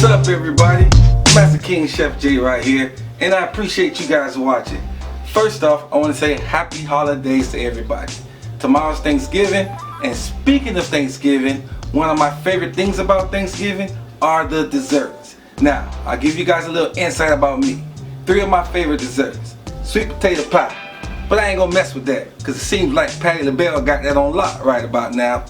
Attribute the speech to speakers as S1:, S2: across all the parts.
S1: What's up, everybody? Master King Chef J right here, and I appreciate you guys watching. First off, I want to say happy holidays to everybody. Tomorrow's Thanksgiving, and speaking of Thanksgiving, one of my favorite things about Thanksgiving are the desserts. Now, I'll give you guys a little insight about me. 3 of my favorite desserts. Sweet potato pie, but I ain't gonna mess with that because it seems like Patti LaBelle got that on lock right about now.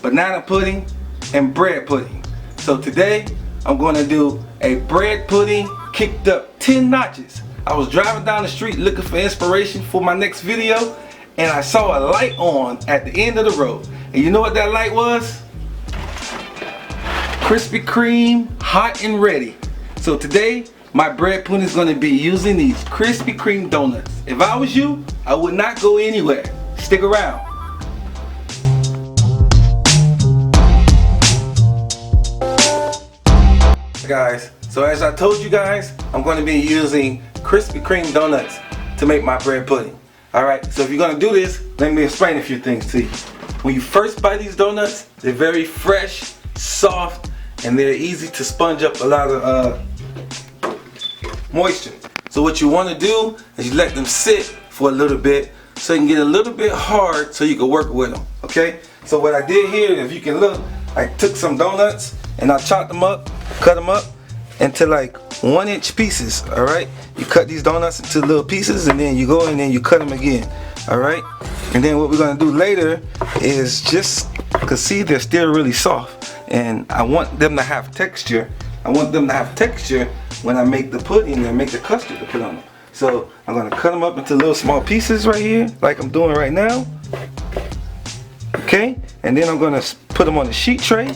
S1: Banana pudding and bread pudding. So today, I'm gonna do a bread pudding kicked up 10 notches. I was driving down the street looking for inspiration for my next video, and I saw a light on at the end of the road. And you know what that light was? Krispy Kreme, hot and ready. So today, my bread pudding is gonna be using these Krispy Kreme donuts. If I was you, I would not go anywhere. Stick around. Guys, so as I told you guys, I'm going to be using Krispy Kreme donuts to make my bread pudding. Alright, so if you're going to do this, let me explain a few things to you. When you first buy these donuts, they're very fresh, soft, and they're easy to sponge up a lot of moisture. So what you want to do is you let them sit for a little bit so you can get a little bit hard so you can work with them. Okay, so what I did here, if you can look, I took some donuts and I chopped them up, cut them up into like 1-inch pieces. All right, you cut these donuts into little pieces and then you go and then you cut them again. All right, and then what we're gonna do later is just, cause see, they're still really soft and I want them to have texture. I want them to have texture when I make the pudding and make the custard to put on them. So I'm gonna cut them up into little small pieces right here, like I'm doing right now. Okay, and then I'm gonna put them on the sheet tray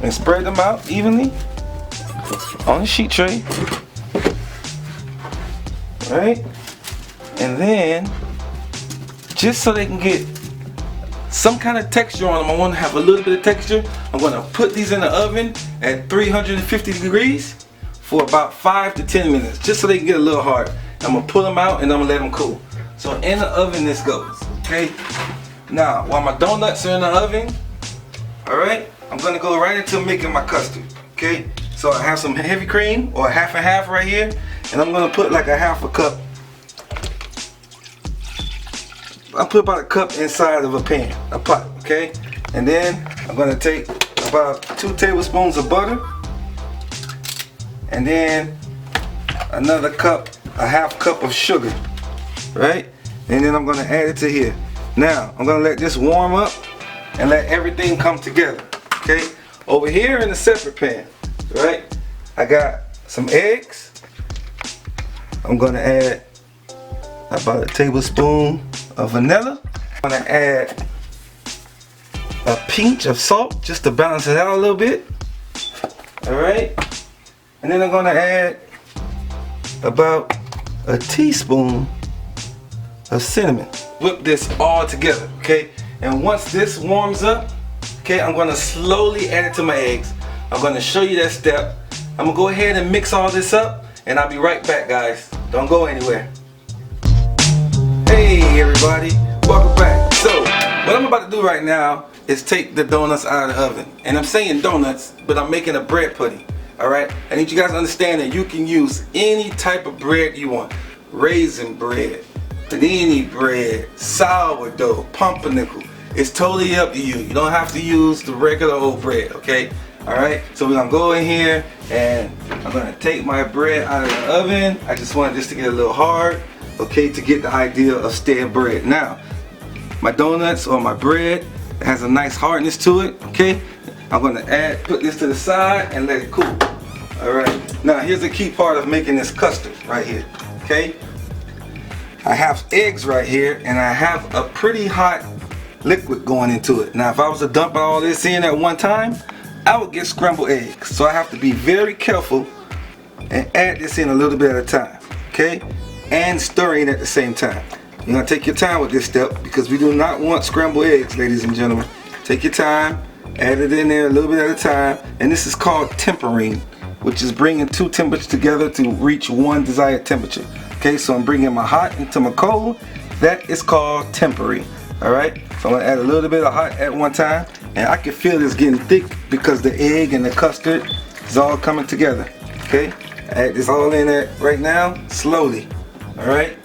S1: and spread them out evenly on the sheet tray. Right? And then, just so they can get some kind of texture on them, I want to have a little bit of texture. I'm going to put these in the oven at 350 degrees for about 5 to 10 minutes, just so they can get a little hard. I'm going to pull them out and I'm going to let them cool. So in the oven this goes. Okay? Now, while my donuts are in the oven, alright, I'm going to go right into making my custard. Okay? So I have some heavy cream, or half and half right here, and I'm going to put like a half a cup. I'll put about a cup inside of a pan, a pot, okay? And then I'm going to take about 2 tablespoons of butter, and then another cup, a half cup of sugar, right? And then I'm going to add it to here. Now, I'm going to let this warm up and let everything come together, okay? Over here in a separate pan, right? I got some eggs. I'm going to add about a tablespoon of vanilla. I'm going to add a pinch of salt just to balance it out a little bit. Alright. And then I'm going to add about a teaspoon of cinnamon. Whip this all together, okay? And once this warms up, okay, I'm going to slowly add it to my eggs. I'm going to show you that step. I'm going to go ahead and mix all this up, and I'll be right back, guys. Don't go anywhere. Hey everybody, welcome back. So what I'm about to do right now is take the donuts out of the oven. And I'm saying donuts, but I'm making a bread pudding. Alright, I need you guys to understand that you can use any type of bread you want. Raisin bread, panini bread, sourdough, pumpernickel. It's totally up to you. You don't have to use the regular old bread, okay? Alright, so we're gonna go in here and I'm gonna take my bread out of the oven. I just wanted this to get a little hard, okay, to get the idea of stale bread. Now, my donuts or my bread has a nice hardness to it, okay? I'm gonna put this to the side and let it cool. Alright, now here's the key part of making this custard right here, okay? I have eggs right here and I have a pretty hot liquid going into it. Now if I was to dump all this in at one time, I would get scrambled eggs. So I have to be very careful and add this in a little bit at a time, okay? And stirring at the same time. You're gonna take your time with this step because we do not want scrambled eggs, ladies and gentlemen. Take your time, add it in there a little bit at a time, and this is called tempering, which is bringing 2 temperatures together to reach 1 desired temperature. Okay, so I'm bringing my hot into my cold. That is called tempering. Alright, so I'm gonna add a little bit of hot at one time, and I can feel this getting thick because the egg and the custard is all coming together. Okay, add this all in there right now, slowly. Alright,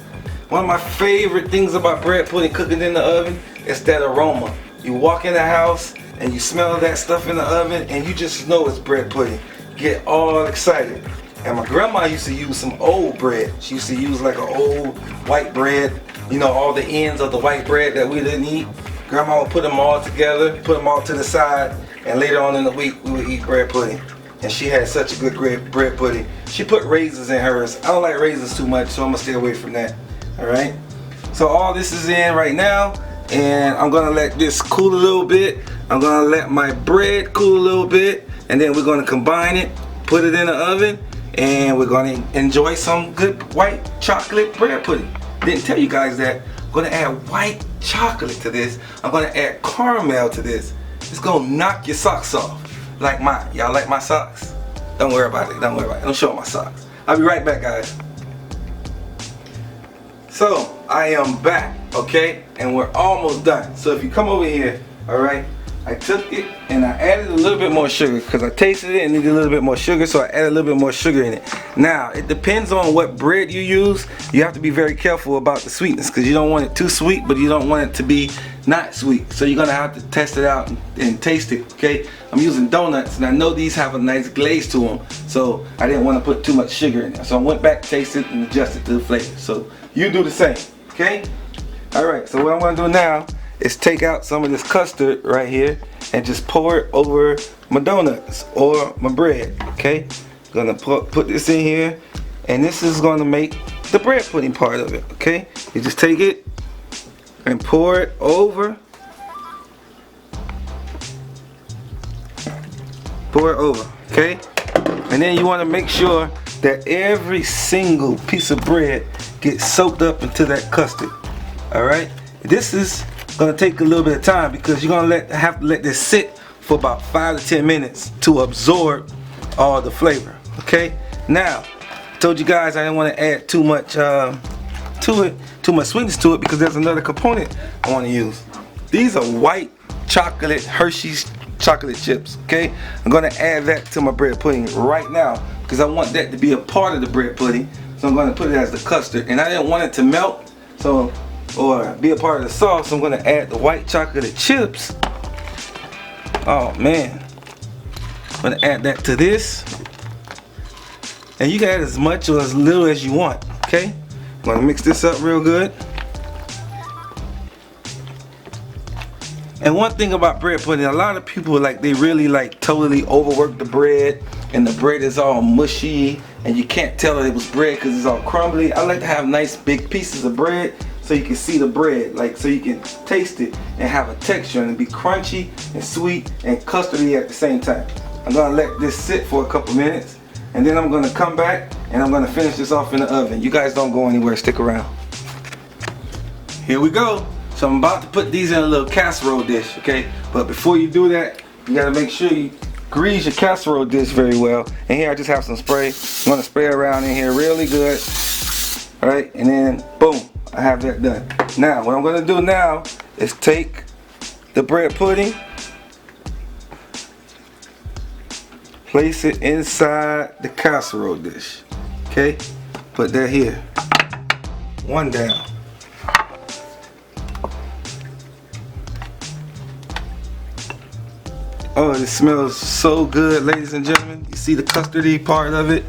S1: one of my favorite things about bread pudding cooking in the oven is that aroma. You walk in the house and you smell that stuff in the oven and you just know it's bread pudding. Get all excited. And my grandma used to use some old bread. She used to use like an old white bread, you know, all the ends of the white bread that we didn't eat. Grandma would put them all together, put them all to the side, and later on in the week we would eat bread pudding. And she had such a good bread pudding. She put raisins in hers. I don't like raisins too much, so I'm gonna stay away from that. Alright? So all this is in right now, and I'm gonna let this cool a little bit. I'm gonna let my bread cool a little bit, and then we're gonna combine it, put it in the oven, and we're going to enjoy some good white chocolate bread pudding. Didn't tell you guys that. I'm going to add white chocolate to this. I'm going to add caramel to this. It's going to knock your socks off. Like mine. Y'all like my socks? Don't worry about it. Don't worry about it. Don't show my socks. I'll be right back, guys. So, I am back, okay? And we're almost done. So if you come over here, alright? I took it and I added a little bit more sugar because I tasted it and needed a little bit more sugar, so I added a little bit more sugar in it. Now, it depends on what bread you use. You have to be very careful about the sweetness because you don't want it too sweet, but you don't want it to be not sweet. So you're going to have to test it out and taste it, okay? I'm using donuts and I know these have a nice glaze to them, so I didn't want to put too much sugar in there. So I went back, tasted, and adjusted to the flavor. So you do the same, okay? Alright, so what I'm going to do now is take out some of this custard right here and just pour it over my donuts or my bread. Okay, gonna put this in here, and this is gonna make the bread pudding part of it. Okay, you just take it and pour it over, okay, and then you want to make sure that every single piece of bread gets soaked up into that custard. All right, this is gonna take a little bit of time because you're gonna have to let this sit for about 5 to 10 minutes to absorb all the flavor. Okay, now I told you guys I didn't want to add too much sweetness to it because there's another component I want to use. These are white chocolate Hershey's chocolate chips. Okay, I'm gonna add that to my bread pudding right now because I want that to be a part of the bread pudding. So I'm gonna put it as the custard, and I didn't want it to melt, or be a part of the sauce. So I'm going to add the white chocolate chips. Oh man, I'm going to add that to this, and you can add as much or as little as you want. Okay, I'm going to mix this up real good. And one thing about bread pudding, a lot of people they really totally overwork the bread, and the bread is all mushy and you can't tell that it was bread because it's all crumbly. I like to have nice big pieces of bread so you can see the bread, so you can taste it and have a texture and be crunchy and sweet and custardy at the same time. I'm gonna let this sit for a couple minutes, and then I'm gonna come back and I'm gonna finish this off in the oven. You guys don't go anywhere, stick around. Here we go. So I'm about to put these in a little casserole dish, okay? But before you do that, you gotta make sure you grease your casserole dish very well. And here I just have some spray. I'm gonna spray around in here really good. All right, and then boom, I have that done. Now, what I'm gonna do now is take the bread pudding, place it inside the casserole dish. Okay, put that here. One down. Oh, it smells so good, ladies and gentlemen. You see the custardy part of it.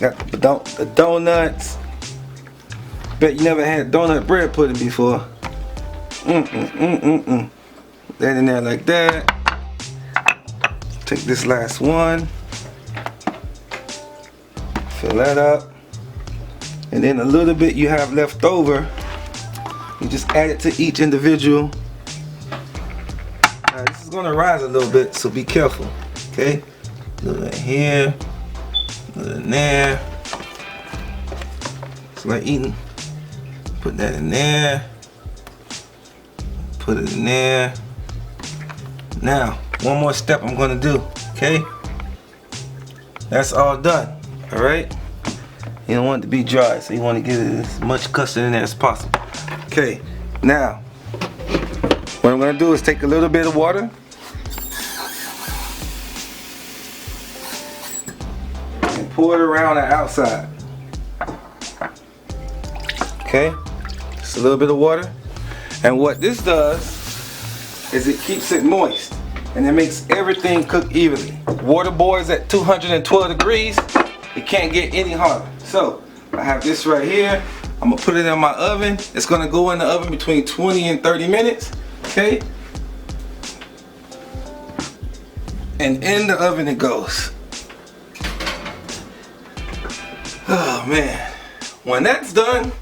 S1: Got the donuts. Bet you never had donut bread pudding before. That in there like that. Take this last one. Fill that up. And then a little bit you have left over, you just add it to each individual. Now this is gonna rise a little bit, so be careful. Okay? A little bit here, a little in there. It's like eating. Put that in there. Put it in there. Now, one more step I'm gonna do. Okay? That's all done. Alright? You don't want it to be dry, so you want to get as much custard in there as possible. Okay, now I'm going to do is take a little bit of water and pour it around the outside. Okay, just a little bit of water. And what this does is it keeps it moist and it makes everything cook evenly. Water boils at 212 degrees. It can't get any hotter. So I have this right here. I'm gonna put it in my oven. It's gonna go in the oven between 20 and 30 minutes. Okay, and in the oven it goes. Oh man, when that's done,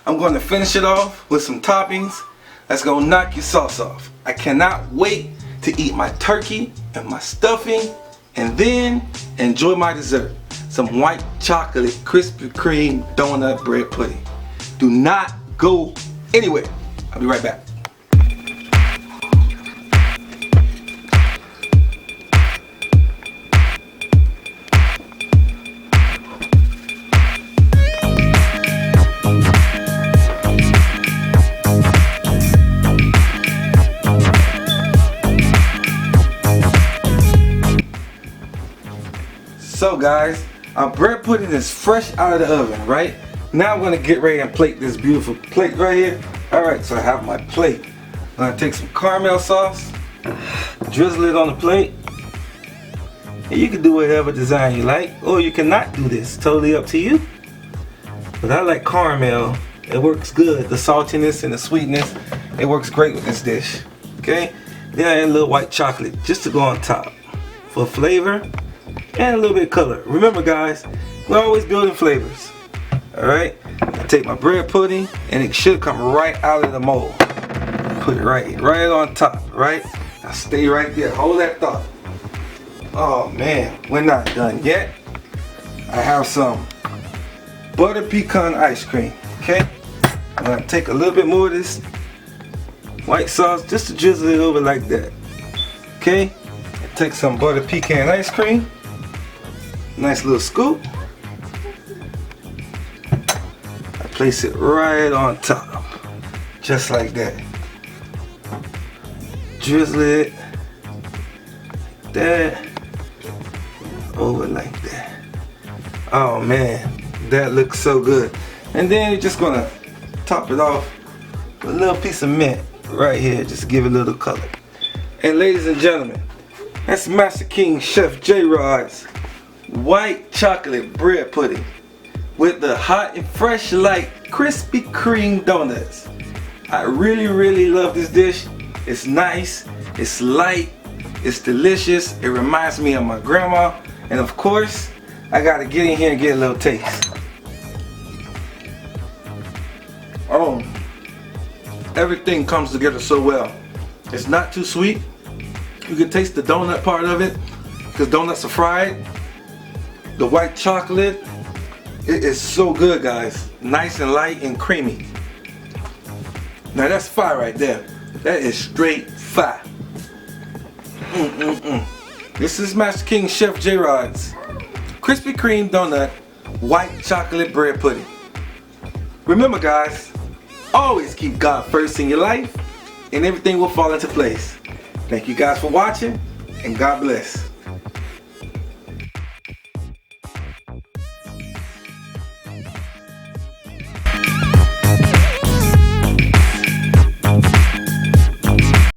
S1: I'm going to finish it off with some toppings that's going to knock your sauce off. I cannot wait to eat my turkey and my stuffing and then enjoy my dessert. Some white chocolate Krispy Kreme donut bread pudding. Do not go anywhere. I'll be right back. So guys, our bread pudding is fresh out of the oven, right? Now I'm gonna get ready and plate this beautiful plate right here. Alright, so I have my plate. I'm gonna take some caramel sauce, drizzle it on the plate. And you can do whatever design you like, or you cannot do this, totally up to you. But I like caramel, it works good. The saltiness and the sweetness, it works great with this dish. Okay? Then I add a little white chocolate just to go on top for flavor and a little bit of color. Remember guys, we're always building flavors. Alright, I take my bread pudding and it should come right out of the mold. Put it right on top, right? Now stay right there, hold that thought. Oh man, we're not done yet. I have some butter pecan ice cream, okay? I'm gonna take a little bit more of this white sauce just to drizzle it over like that. Okay, take some butter pecan ice cream. Nice little scoop. I place it right on top, just like that. Drizzle it, that, over like that. Oh man, that looks so good. And then you're just gonna top it off with a little piece of mint right here, just to give it a little color. And ladies and gentlemen, that's Master King Chef J Rod's white chocolate bread pudding with the hot and fresh like Krispy Kreme donuts. I really love this dish. It's nice, it's light, it's delicious. It reminds me of my grandma. And of course, I gotta get in here and get a little taste. Oh, everything comes together so well. It's not too sweet. You can taste the donut part of it because donuts are fried. The white chocolate, it is so good guys. Nice and light and creamy. Now that's fire right there. That is straight fire. This is Master King Chef J Rod's Krispy Kreme donut white chocolate bread pudding. Remember guys, always keep God first in your life and everything will fall into place. Thank you guys for watching and God bless.